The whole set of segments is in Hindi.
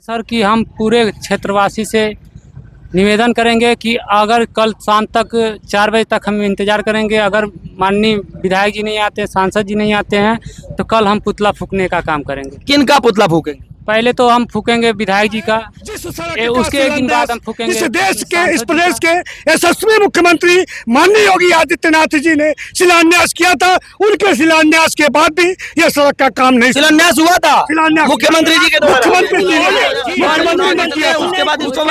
सर कि हम पूरे क्षेत्रवासी से निवेदन करेंगे कि अगर कल शाम तक 4 बजे तक हम इंतज़ार करेंगे। अगर माननीय विधायक जी नहीं आते, सांसद जी नहीं आते हैं तो कल हम पुतला फूकने का काम करेंगे। किन का पुतला फूकेंगे? पहले तो हम फूकेंगे विधायक जी का, उसके एक दिन बाद हम फूकेंगे इस देश के, इस प्रदेश के यशस्वी मुख्यमंत्री माननीय योगी आदित्यनाथ जी ने शिलान्यास किया था। उनके शिलान्यास के बाद भी यह सड़क का काम नहीं शिलान्यास हुआ था शिलान्यास मुख्यमंत्री जी के द्वारा। मुख्यमंत्री ने किया था। उसके बाद इसको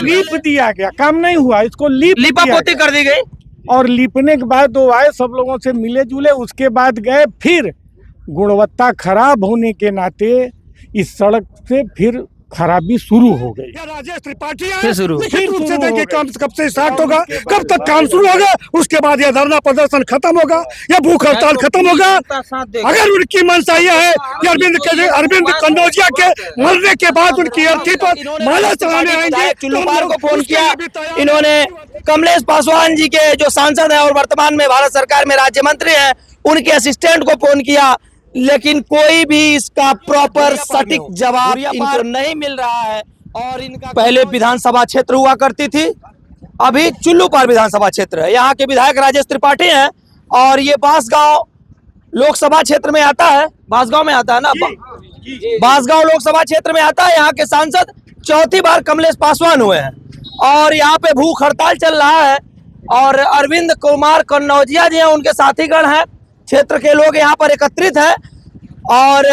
लीप दिया गया, काम नहीं हुआ, इसको लिपा पोती कर दी गई। और लिपने के बाद वो आए, सब लोगों से मिले जुले, उसके बाद गए। फिर गुणवत्ता खराब होने के नाते इस सड़क से फिर खराबी शुरू हो गई। राजेश त्रिपाठी फिर शुरू रूप से देखिए काम कब से स्टार्ट होगा, कब तक काम शुरू होगा, उसके बाद यह धरना प्रदर्शन खत्म होगा, यह भूख हड़ताल खत्म होगा। अगर उनकी मंशा यह है कि अरविंद कन्नौजिया के मरने के बाद उनकी अर्थी पर माला चढ़ाने आएंगे। चुल्लूपार को फोन किया इन्होंने, कमलेश पासवान जी के जो सांसद हैं और वर्तमान में भारत सरकार में राज्य मंत्री हैं, उनके असिस्टेंट को फोन किया, लेकिन कोई भी इसका प्रॉपर सटीक जवाब इनको नहीं मिल रहा है। और इनका पहले विधानसभा क्षेत्र हुआ करती थी, अभी चुल्लूपार विधानसभा क्षेत्र है। यहाँ के विधायक राजेश त्रिपाठी हैं और ये बांसगांव लोकसभा क्षेत्र में आता है। बांसगांव में आता है ना, बांसगांव लोकसभा क्षेत्र में आता है। यहाँ के सांसद चौथी बार कमलेश पासवान हुए हैं और यहाँ पे भूख हड़ताल चल रहा है। और अरविंद कुमार कन्नौजिया जी हैं, उनके साथीगण हैं, क्षेत्र के लोग यहाँ पर एकत्रित हैं। और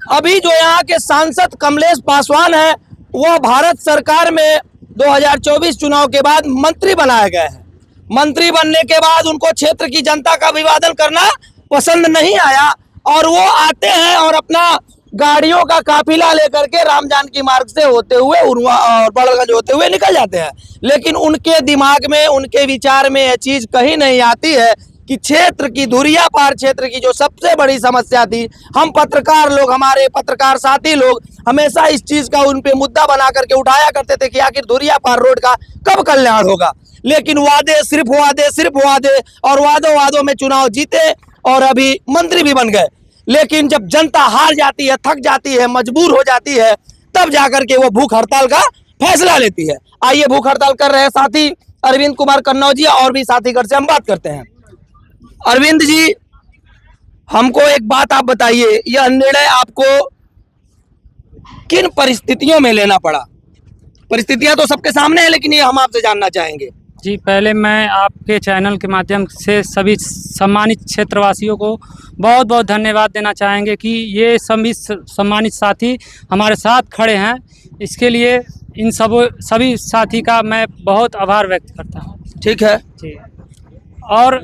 अभी जो यहाँ के सांसद कमलेश पासवान हैं, वह भारत सरकार में 2024 चुनाव के बाद मंत्री बनाए गए हैं। मंत्री बनने के बाद उनको क्षेत्र की जनता का अभिवादन करना पसंद नहीं आया और वो आते हैं और अपना गाड़ियों का काफिला लेकर के राम जानकी मार्ग से होते हुए उरुआ और बड़गंज होते हुए निकल जाते हैं। लेकिन उनके दिमाग में, उनके विचार में यह चीज कहीं नहीं आती है कि क्षेत्र की, धुरिया पार क्षेत्र की जो सबसे बड़ी समस्या थी, हम पत्रकार लोग, हमारे पत्रकार साथी लोग हमेशा इस चीज का उन पे मुद्दा बना करके उठाया करते थे कि आखिर धुरिया पार रोड का कब कल्याण होगा। लेकिन वादे सिर्फ वादे और वादों में चुनाव जीते और अभी मंत्री भी बन गए। लेकिन जब जनता हार जाती है, थक जाती है, मजबूर हो जाती है, तब जाकर के वो भूख हड़ताल का फैसला लेती है। आइए भूख हड़ताल कर रहे साथी अरविंद कुमार कन्नौजिया और भी साथीगण से हम बात करते हैं। अरविंद जी, हमको एक बात आप बताइए, यह निर्णय आपको किन परिस्थितियों में लेना पड़ा? परिस्थितियां तो सबके सामने है, लेकिन ये हम आपसे जानना चाहेंगे। जी, पहले मैं आपके चैनल के माध्यम से सभी सम्मानित क्षेत्रवासियों को बहुत बहुत धन्यवाद देना चाहेंगे कि ये सभी सम्मानित साथी हमारे साथ खड़े हैं। इसके लिए इन सभी साथी का मैं बहुत आभार व्यक्त करता हूँ। ठीक है जी। और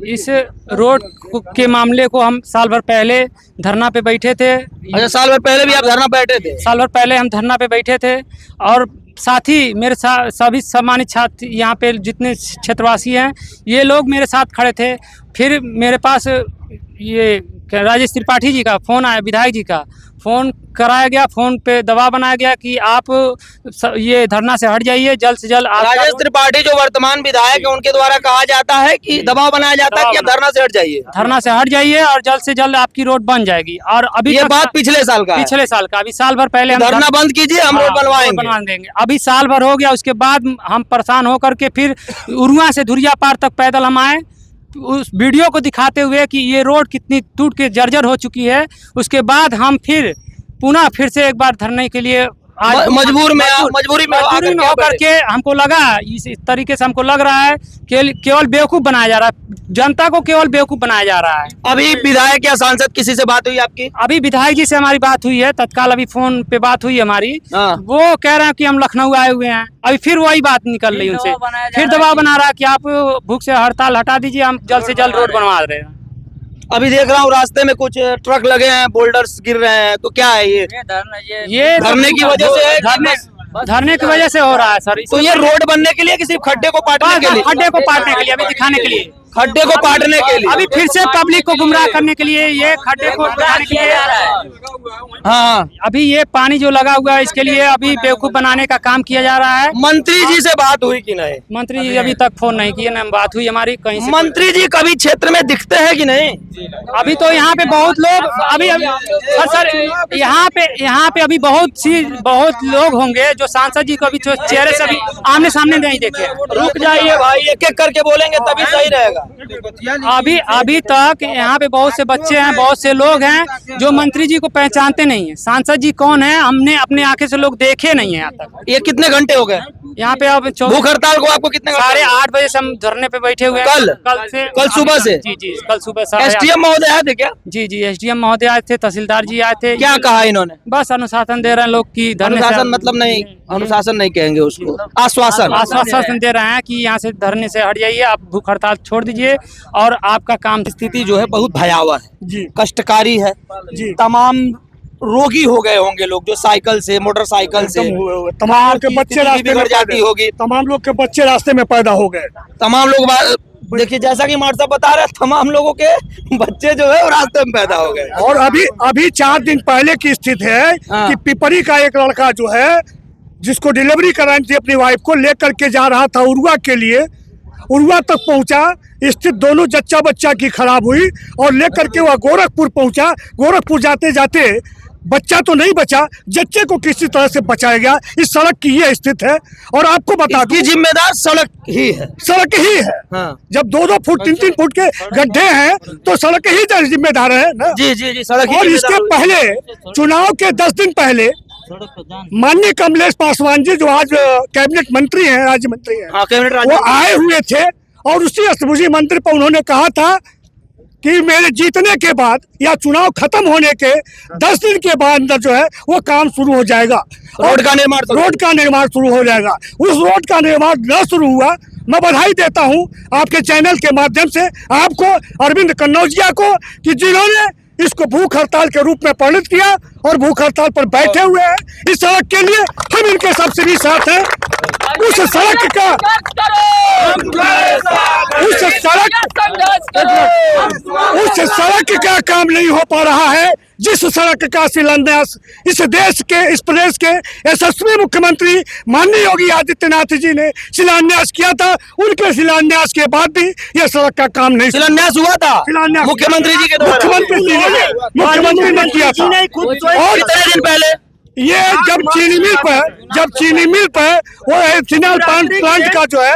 इस रोड के मामले को हम साल भर पहले धरना पे बैठे थे। अच्छा, साल भर पहले भी आप धरना बैठे थे? साल भर पहले हम धरना पे बैठे थे और साथी मेरे साथ सभी सम्मानित छात्र यहाँ पे जितने क्षेत्रवासी हैं, ये लोग मेरे साथ खड़े थे। फिर मेरे पास ये राजेश त्रिपाठी जी का फ़ोन आया, विधायक जी का फ़ोन कराया गया, फ़ोन पे दबाव बनाया गया कि आप ये धरना से हट जाइए, जल्द से जल्द। राजेश त्रिपाठी जो वर्तमान विधायक है, उनके द्वारा कहा जाता है कि दबाव बनाया जाता है कि आप धरना से हट जाइए, धरना से हट जाइए और जल्द से जल्द आपकी रोड बन जाएगी। और अभी ये बात पिछले साल का अभी साल भर पहले हम धरना बंद कीजिए, हम रोड बनवा देंगे। अभी साल भर हो गया, उसके बाद हम परेशान होकर के फिर उरुआ से धुरिया पार तक पैदल हम आए, उस वीडियो को दिखाते हुए कि ये रोड कितनी टूट के जर्जर हो चुकी है। उसके बाद हम फिर पुनः से एक बार धरने के लिए मजबूरी में होकर के हमको लगा, इस तरीके से हमको लग रहा है कि केवल बेवकूफ़ बनाया जा रहा है, जनता को केवल बेवकूफ़ बनाया जा रहा है। अभी विधायक या सांसद किसी से बात हुई आपकी? अभी विधायक जी से हमारी बात हुई है, तत्काल अभी फोन पे बात हुई हमारी। वो कह रहे हैं कि हम लखनऊ आए हुए हैं। अभी फिर वही बात निकल रही उनसे, फिर दबाव बना रहा है कि आप भूख से हड़ताल हटा दीजिए, हम जल्द से जल्द रोड बनवा रहे हैं। अभी देख रहा हूँ रास्ते में कुछ ट्रक लगे हैं, बोल्डर्स गिर रहे हैं, तो क्या है ये धरने की वजह से? धरने की वजह से हो रहा है सर। तो ये रोड बनने के लिए कि सिर्फ खड्डे को पाटने के लिए? खड्डे को पाटने के लिए, अभी दिखाने के लिए, खड्डे को पाटने के लिए, अभी फिर से पब्लिक को गुमराह करने के लिए, ये खड्डे को बनाने के लिए। हाँ, अभी ये पानी जो लगा हुआ है, इसके लिए अभी बेवकूफ बनाने का काम किया जा रहा है। मंत्री जी से बात हुई कि नहीं? मंत्री जी अभी तक फोन नहीं किए, ना बात हुई हमारी कहीं से। मंत्री जी कभी क्षेत्र में दिखते हैं कि नहीं? अभी तो यहाँ पे बहुत लोग अभी सर यहाँ पे अभी बहुत लोग होंगे जो सांसद जी को अभी चेहरे से अभी आमने सामने नहीं देखे। रुक जाइए भाई, एक एक करके बोलेंगे तभी सही रहेगा। अभी तक यहाँ पे बहुत से बच्चे हैं, बहुत से लोग हैं जो मंत्री जी को पहचानते नहीं है। सांसद जी कौन है हमने अपने आंखें से लोग देखे नहीं है यहाँ तक। ये कितने घंटे हो गए यहाँ पे अब भूख हड़ताल को? आपको कितने घंटे? 8:30 बजे से हम धरने पे बैठे हुए हैं। कल सुबह से? जी कल सुबह। एसडीएम महोदय आए थे क्या? जी एसडीएम महोदय आए थे, तहसीलदार जी आए थे। क्या कहा इन्होंने? बस अनुशासन दे रहे हैं लोग की धरने से। अनुशासन मतलब नहीं, अनुशासन नहीं कहेंगे उसको, आश्वासन दे रहे हैं कि यहाँ से धरने से हट जाइए, आप भूख हड़ताल छोड़ दीजिए और आपका काम। स्थिति जो है बहुत भयावह है जी, कष्टकारी है जी। तमाम रोगी हो गए होंगे लोग जो साइकिल से, मोटरसाइकिल से, तमाम लोग के बच्चे रास्ते में बिगड़ जाती होगी, तमाम लोग के बच्चे रास्ते में पैदा हो गए। तमाम लोग देखिए जैसा कि मार साहब बता रहे हैं, तमाम लोगों के बच्चे जो है वो रास्ते में पैदा हो गए। और अभी 4 दिन पहले की स्थिति है कि पिपरी का एक लड़का जो है जिसको डिलीवरी करानी थी अपनी वाइफ को, लेकर के जा रहा था उरुआ के लिए, उरुआ तक पहुंचा, स्थिति दोनों जच्चा बच्चा की खराब हुई और लेकर के वह गोरखपुर पहुंचा। गोरखपुर जाते जाते बच्चा तो नहीं बचा, जच्चे को किसी तरह से बचाया गया। इस सड़क की ये स्थिति है। और आपको बता दूं, जिम्मेदार सड़क ही है, सड़क ही है। जब 2-2 फुट 3-3 फुट के गड्ढे हैं तो सड़क ही जिम्मेदार है ना। जी सड़क। और इसके पहले चुनाव के 10 दिन पहले माननीय कमलेश पासवान जी जो आज कैबिनेट मंत्री हैं, राज्य मंत्री हैं, वो आए हुए थे और उसी अष्टभुजी मंदिर पर उन्होंने कहा था कि मेरे जीतने के बाद या चुनाव खत्म होने के 10 दिन के बाद अंदर जो है वो काम शुरू हो जाएगा, रोड का निर्माण शुरू हो जाएगा। उस रोड का निर्माण न शुरू हुआ। मैं बधाई देता हूं आपके चैनल के माध्यम से आपको, अरविंद कन्नौजिया को, कि जिन्होंने इसको भूख हड़ताल के रूप में परिणत किया और भूख हड़ताल पर बैठे हुए हैं। इस सड़क के लिए हम इनके सबसे भी साथ हैं। उस सड़क का काम नहीं हो पा रहा है जिस सड़क का शिलान्यास इस देश के, इस प्रदेश के यशस्वी मुख्यमंत्री माननीय योगी आदित्यनाथ जी ने शिलान्यास किया था। उनके शिलान्यास के बाद भी यह सड़क का काम नहीं, शिलान्यास हुआ था मुख्यमंत्री जी के द्वारा, मुख्यमंत्री ने किया था। और कितने दिन पहले ये जब चीनी मिल पर वो एथेनॉल प्लांट का जो है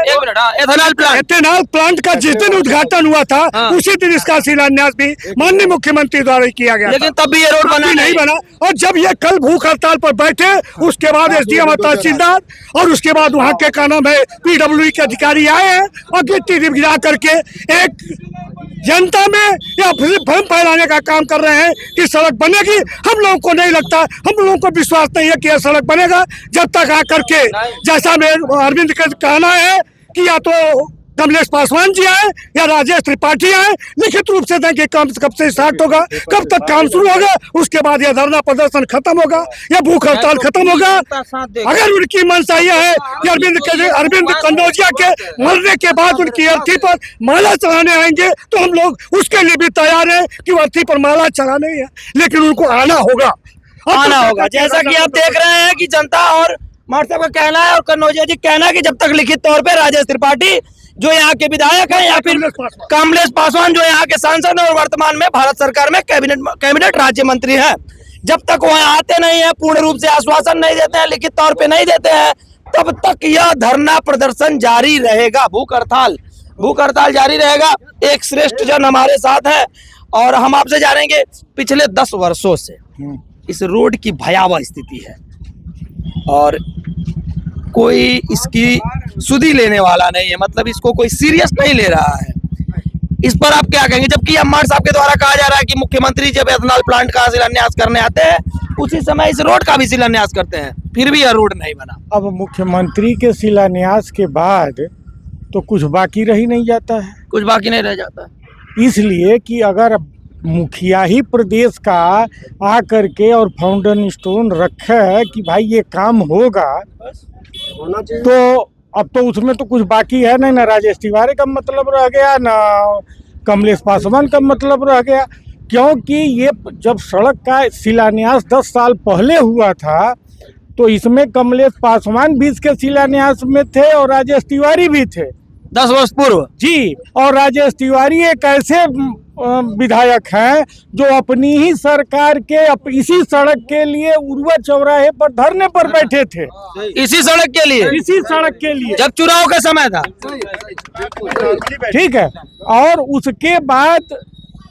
एथेनॉल प्लांट का जिस दिन उद्घाटन हुआ था उसी दिन इसका शिलान्यास भी माननीय मुख्यमंत्री द्वारा किया गया, लेकिन तब भी ये रोड नहीं बना। और जब ये कल भूख हड़ताल पर बैठे उसके बाद एसडीएम और तहसीलदार और उसके बाद वहाँ के क्या नाम है PWD के अधिकारी आए हैं और गिट्टी गिरा करके एक जनता में या भ्रम फैलाने का काम कर रहे हैं कि सड़क बनेगी। हम लोगों को नहीं लगता, हम लोगों को विश्वास नहीं है कि यह सड़क बनेगा जब तक आकर के, जैसा मेरे अरविंद का कहना है कि या तो कमलेश पासवान जी आए या राजेश त्रिपाठी आए, लिखित रूप से दें कि काम कब से स्टार्ट होगा, कब तक काम शुरू होगा, उसके बाद यह धरना प्रदर्शन खत्म होगा या भूख हड़ताल खत्म होगा। अगर उनकी मंशा यह है कि अरविंद कन्नौजिया के मरने के बाद उनकी अर्थी पर माला चढ़ाने आएंगे तो हम लोग उसके लिए भी तैयार हैं कि वो अर्थी पर माला चढ़ाने है, लेकिन उनको आना होगा। जैसा कि आप देख रहे हैं कि जनता और मार साहब का कहना है और कन्नौजिया जी कहना है कि जब तक लिखित तौर पे राजेश त्रिपाठी जो यहाँ के विधायक हैं या फिर कमलेश पासवान जो यहाँ के सांसद हैं और वर्तमान में भारत सरकार में कैबिनेट राज्य मंत्री हैं, जब तक वहाँ आते नहीं है, पूर्ण रूप से आश्वासन नहीं देते हैं, लिखित तौर पे नहीं देते हैं, तब तक यह धरना प्रदर्शन जारी रहेगा, भूख हड़ताल जारी रहेगा। एक श्रेष्ठ जन हमारे साथ है और हम आपसे जानेंगे पिछले 10 वर्षों से इस रोड की भयावह स्थिति है और कोई इसकी सुधि लेने वाला नहीं है, मतलब इसको कोई सीरियस नहीं ले रहा है। इस पर आप क्या कहेंगे? जबकि अम्मार साहब के द्वारा कहा जा रहा है कि मुख्यमंत्री जब एथेनॉल प्लांट का शिलान्यास करने आते हैं उसी समय इस रोड का भी शिलान्यास करते हैं, फिर भी यह रोड नहीं बना। अब मुख्यमंत्री के शिलान्यास के बाद तो कुछ बाकी रह ही नहीं जाता है, कुछ बाकी नहीं रह जाता, इसलिए कि अगर मुखिया ही प्रदेश का आ करके और फाउंडेशन स्टोन रखे है कि भाई ये काम होगा, तो अब तो उसमें तो कुछ बाकी है नहीं, ना राजेश तिवारी का मतलब रह गया, ना कमलेश पासवान का मतलब रह गया। क्योंकि ये जब सड़क का शिलान्यास 10 साल पहले हुआ था तो इसमें कमलेश पासवान भी इसके शिलान्यास में थे और राजेश तिवारी भी थे 10 वर्ष पूर्व जी। और राजेश तिवारी एक ऐसे विधायक हैं जो अपनी ही सरकार के इसी सड़क के लिए उर्वा चौराहे पर धरने पर बैठे थे, इसी सड़क के लिए, इसी सड़क के लिए, जब चुनाव का समय था। ठीक है। और उसके बाद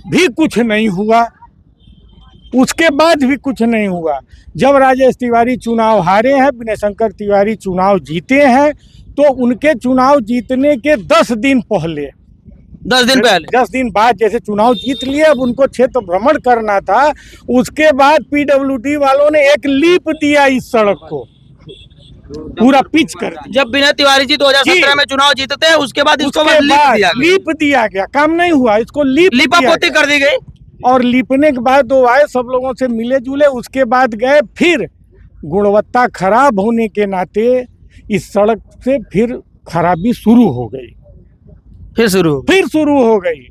भी कुछ नहीं हुआ, उसके बाद भी कुछ नहीं हुआ। जब राजेश तिवारी चुनाव हारे हैं, विनय शंकर तिवारी चुनाव जीते हैं, तो उनके चुनाव जीतने के 10 दिन पहले, 10 दिन पहले, 10 दिन बाद जैसे चुनाव जीत लिए, अब उनको क्षेत्र भ्रमण करना था। उसके बाद पीडब्ल्यूडी वालों ने एक लीप दिया इस सड़क को, पूरा पिच कर दिया। जब विनय तिवारी जी 2017 में चुनाव जीतते हैं, उसके बाद इसको लीप दिया गया, काम नहीं हुआ, इसको लिपा पोती कर दी गई। और लिपने के बाद वो आए, सब लोगों से मिले जुले, उसके बाद गए, फिर गुणवत्ता खराब होने के नाते इस सड़क से फिर खराबी शुरू हो गई, फिर शुरू हो गई।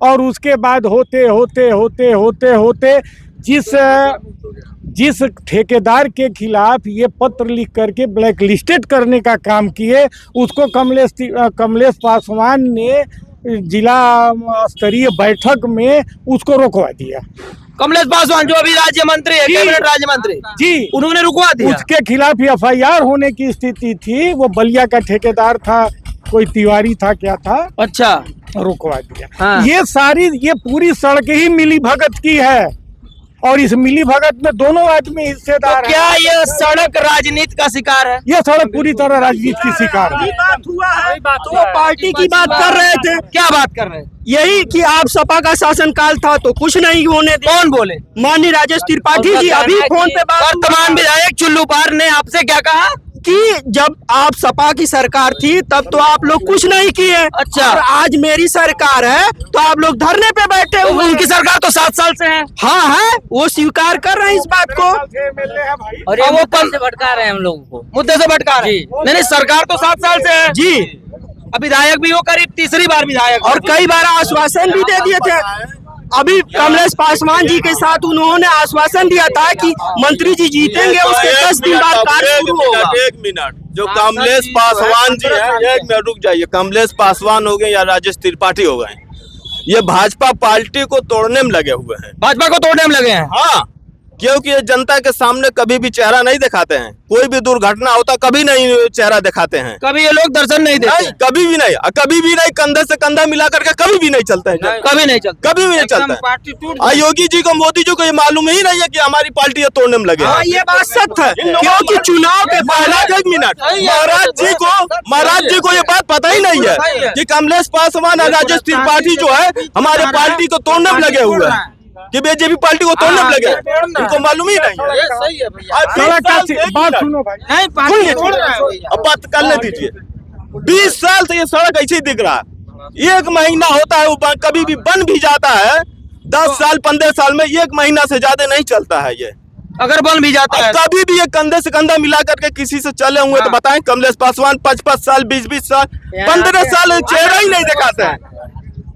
और उसके बाद होते होते होते होते होते जिस ठेकेदार के खिलाफ ये पत्र लिख करके ब्लैक लिस्टेड करने का काम किए, उसको कमलेश पासवान ने जिला स्तरीय बैठक में उसको रोकवा दिया। कमलेश पासवान जो अभी राज्य मंत्री है, कैबिनेट राज्य मंत्री जी, उन्होंने रुकवा दिया। उसके खिलाफ FIR होने की स्थिति थी। वो बलिया का ठेकेदार था, कोई तिवारी था, क्या था, अच्छा, रुकवा दिया। हाँ। ये पूरी सड़क ही मिली भगत की है, और इस मिली भगत में दोनों आदमी हिस्सेदार तो क्या ये सड़क राजनीति का शिकार है? ये सड़क पूरी तरह राजनीति की शिकार है। बात हुआ है तो वो पार्टी की बात कर रहे थे। क्या बात कर रहे हैं? यही कि आप सपा का शासनकाल था तो कुछ नहीं होने दिया। कौन बोले? माननीय राजेश त्रिपाठी जी अभी फोन पे बात। वर्तमान विधायक चुल्लू पार ने आपसे क्या कहा कि जब आप सपा की सरकार थी तब तो आप लोग कुछ नहीं किए। अच्छा। और आज मेरी सरकार है तो आप लोग धरने पे बैठे हुए। उनकी सरकार तो 7 साल से है। हाँ है, वो स्वीकार कर रहे हैं इस बात को। और ये मुद्दे से भटका रहे हैं हम लोगों को, मुद्दे से भटका रहे हैं। नहीं, सरकार तो 7 साल से है जी। अब विधायक भी वो करीब तीसरी बार विधायक, और कई बार आश्वासन भी दे दिए थे। अभी कमलेश पासवान जी के साथ उन्होंने आश्वासन दिया था कि मंत्री जी जीतेंगे, उसके 10 दिन बाद कार्य शुरू होगा। 1 मिनट, जो कमलेश पासवान जी हैं, 1 मिनट रुक जाइए। कमलेश पासवान हो गए या राजेश त्रिपाठी हो गए, ये भाजपा पार्टी को तोड़ने में लगे हुए हैं। भाजपा को तोड़ने में लगे हैं। हाँ, क्योंकि ये जनता के सामने कभी भी चेहरा नहीं दिखाते हैं। कोई भी दुर्घटना होता कभी नहीं चेहरा दिखाते हैं, कभी ये लोग दर्शन नहीं देते। नहीं, कभी भी नहीं, कंधे से कंधा मिला करके कभी भी नहीं चलते हैं, कभी नहीं चलता, कभी भी नहीं चलता है। योगी जी को, मोदी जी को ये मालूम ही नहीं है कि हमारी पार्टी तोड़ने में लगे। हाँ, ये बात सत्य है, क्योंकि चुनाव के पहले 1 मिनट, महाराज जी को ये बात पता ही नहीं है कि कमलेश पासवान और राजेश त्रिपाठी जो है हमारे पार्टी को तोड़ने में लगे हुए हैं, कि बीजेपी पार्टी को तोड़ने में लगे, इनको मालूम ही नहीं है। बात सुनो भाई, अब बात करने दीजिए। 20 साल से ये सड़क ऐसे ही दिख रहा है। 1 महीना होता है, वो कभी भी बन भी जाता है। 10 साल 15 साल में 1 महीना से ज्यादा नहीं चलता है ये। अगर बन भी जाता है, कभी भी ये कंधे से कंधा मिला करके किसी से चले हुए तो बताएं। कमलेश पासवान 5-5 साल, 20-20 साल, 15 साल चेहरा ही नहीं दिखाते हैं।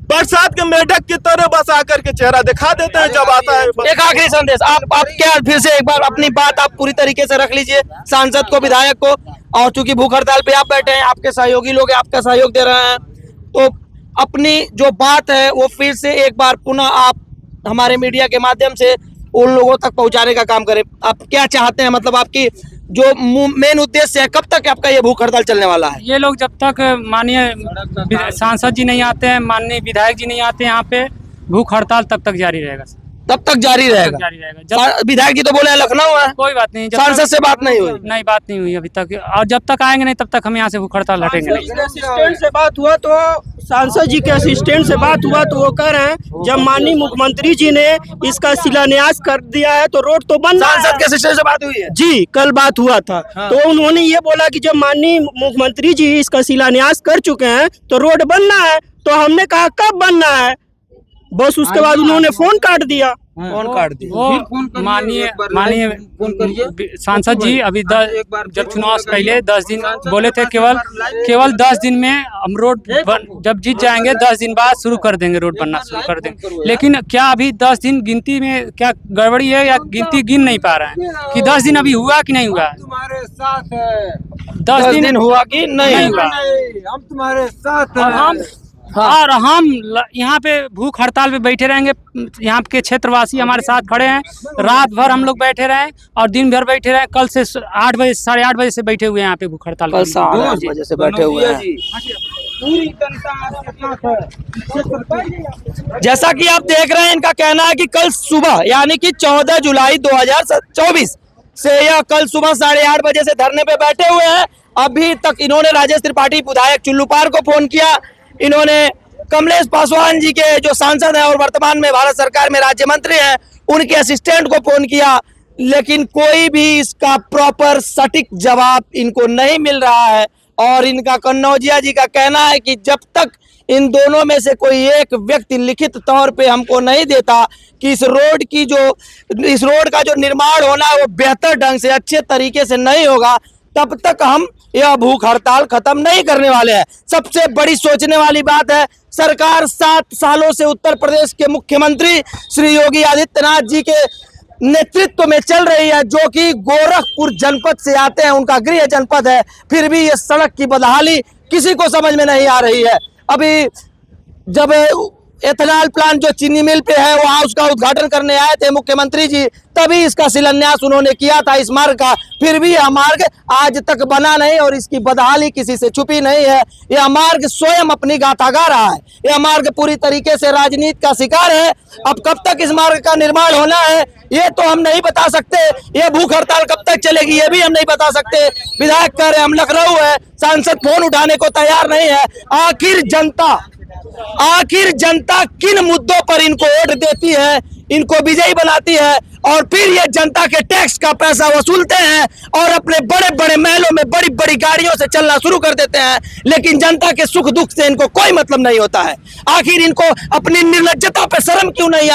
बरसात के मेढक की तरह बस आकर के चेहरा दिखा देते हैं जब आता है। एक आखिरी संदेश आप क्या, फिर से एक बार अपनी बात आप पूरी तरीके से रख लीजिए, सांसद को, विधायक को। और चूंकि भूख हड़ताल पे आप बैठे हैं, आपके सहयोगी लोग आपका सहयोग दे रहे हैं, तो अपनी जो बात है वो फिर से एक बार पुनः आप हमारे मीडिया के माध्यम से उन लोगों तक पहुंचाने का काम करें। आप क्या चाहते हैं, मतलब आपकी जो मेन उद्देश्य है, कब तक आपका ये भूख हड़ताल चलने वाला है? ये लोग जब तक माननीय सांसद जी नहीं आते हैं, माननीय विधायक जी नहीं आते हैं यहाँ पे, भूख हड़ताल तब तक जारी रहेगा। तब तक जारी रहेगा। विधायक जी तो बोले लखनऊ है, कोई बात नहीं, सांसद से बात नहीं हुई। नहीं, बात नहीं हुई अभी तक, और जब तक आएंगे नहीं तब तक हम यहाँ से भूख हड़ताल हटेंगे नहीं। असिस्टेंट से बात हुआ तो सांसद जी के असिस्टेंट से बात हुआ तो वो कह रहे हैं जब माननीय मुख्यमंत्री जी ने इसका शिलान्यास कर दिया है तो रोड तो बन। सांसद के असिस्टेंट से बात हुई है जी, कल बात हुआ था। तो उन्होंने ये बोला कि जब माननीय मुख्यमंत्री जी इसका शिलान्यास कर चुके हैं तो रोड बनना है। तो हमने कहा कब बनना है, बस उसके बाद उन्होंने फोन काट दिया। फोन काट दिया। वो माननीय सांसद जी अभी जब चुनाव से पहले 10 दिन बोले थे, केवल 10 दिन में हम रोड जब जीत जाएंगे 10 दिन बाद शुरू कर देंगे, रोड बनना शुरू कर देंगे। लेकिन क्या अभी 10 दिन गिनती में क्या गड़बड़ी है या गिनती गिन नहीं पा रहे हैं कि 10 दिन अभी हुआ कि नहीं हुआ? तुम्हारे साथ है, 10 दिन हुआ कि नहीं हुआ? हम तुम्हारे साथ और हम और हम यहाँ पे भूख हड़ताल पे बैठे रहेंगे। यहाँ के क्षेत्रवासी हमारे साथ खड़े हैं। रात भर हम लोग बैठे रहे और दिन भर बैठे रहे। कल से 8 बजे 8:30 बजे से बैठे हुए हैं यहाँ पे भूख हड़ताल। कल 8:30 बजे से बैठे हुए हैं। जैसा कि आप देख रहे हैं, इनका कहना है कि कल सुबह यानी कि 14 जुलाई 2024 से यह कल सुबह 8:30 बजे से धरने पे बैठे हुए हैं। अभी तक इन्होंने राजेश त्रिपाठी विधायक चुल्लूपार को फोन किया, इन्होंने कमलेश पासवान जी के जो सांसद हैं और वर्तमान में भारत सरकार में राज्य मंत्री हैं उनके असिस्टेंट को फोन किया, लेकिन कोई भी इसका प्रॉपर सटीक जवाब इनको नहीं मिल रहा है। और इनका कन्नौजिया जी का कहना है कि जब तक इन दोनों में से कोई एक व्यक्ति लिखित तौर पे हमको नहीं देता कि इस रोड का जो निर्माण होना है वो बेहतर ढंग से अच्छे तरीके से नहीं होगा, तब तक हम यह भूख हड़ताल खत्म नहीं करने वाले हैं। सबसे बड़ी सोचने वाली बात है, सरकार 7 सालों से उत्तर प्रदेश के मुख्यमंत्री श्री योगी आदित्यनाथ जी के नेतृत्व में चल रही है, जो कि गोरखपुर जनपद से आते हैं, उनका गृह जनपद है। फिर भी ये सड़क की बदहाली किसी को समझ में नहीं आ रही है। अभी जब एथेनॉल प्लांट जो चीनी मिल पे है वहां उसका उद्घाटन करने आए थे मुख्यमंत्री जी, तभी इसका शिलान्यास उन्होंने किया था इस मार्ग का। फिर भी यह मार्ग आज तक बना नहीं और इसकी बदहाली किसी से छुपी नहीं है। यह मार्ग स्वयं अपनी गाथा गा रहा है। यह मार्ग पूरी तरीके से राजनीति का शिकार है। अब कब तक इस मार्ग का निर्माण होना है ये तो हम नहीं बता सकते। ये भूख हड़ताल कब तक चलेगी ये भी हम नहीं बता सकते। विधायक कह रहे हम लखनऊ है, सांसद फोन उठाने को तैयार नहीं है। आखिर जनता किन मुद्दों पर इनको वोट देती है, इनको विजयी बनाती है और फिर ये जनता के टैक्स का पैसा वसूलते हैं और अपने बड़े बड़े महलों में बड़ी बड़ी गाड़ियों से चलना शुरू कर देते हैं, लेकिन जनता के सुख दुख से इनको कोई मतलब नहीं होता है। आखिर इनको अपनी निर्लज्जता पे शर्म क्यों नहीं